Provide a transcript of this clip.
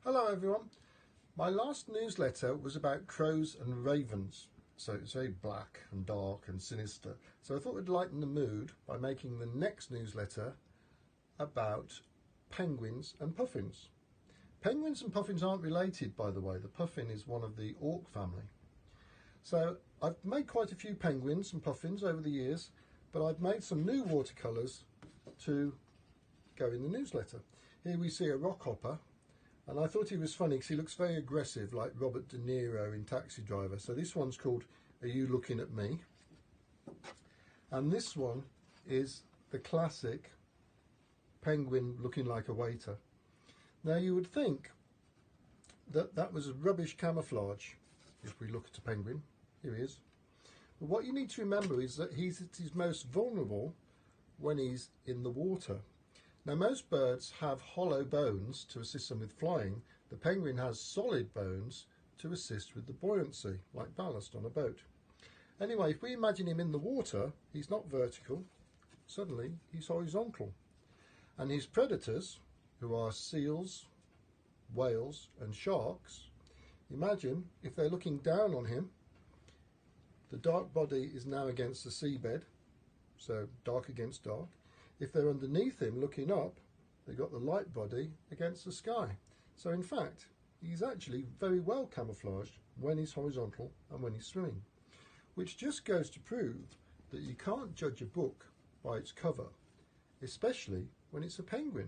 Hello everyone. My last newsletter was about crows and ravens, so it's very black and dark and sinister. So I thought we'd lighten the mood by making the next newsletter about penguins and puffins. Penguins and puffins aren't related, by the way. The puffin is one of the auk family. So I've made quite a few penguins and puffins over the years, but I've made some new watercolours to go in the newsletter. Here we see a rockhopper. And I thought he was funny because he looks very aggressive, like Robert De Niro in Taxi Driver. So this one's called Are You Looking at Me? And this one is the classic penguin looking like a waiter. Now you would think that that was rubbish camouflage if we look at a penguin. Here he is. But what you need to remember is that he's at his most vulnerable when he's in the water. Now most birds have hollow bones to assist them with flying. The penguin has solid bones to assist with the buoyancy, like ballast on a boat. Anyway, if we imagine him in the water, he's not vertical, suddenly he's horizontal. And his predators, who are seals, whales and sharks, imagine if they're looking down on him, the dark body is now against the seabed, so dark against dark. If they're underneath him looking up, they've got the light body against the sky. So in fact, he's actually very well camouflaged when he's horizontal and when he's swimming, which just goes to prove that you can't judge a book by its cover, especially when it's a penguin.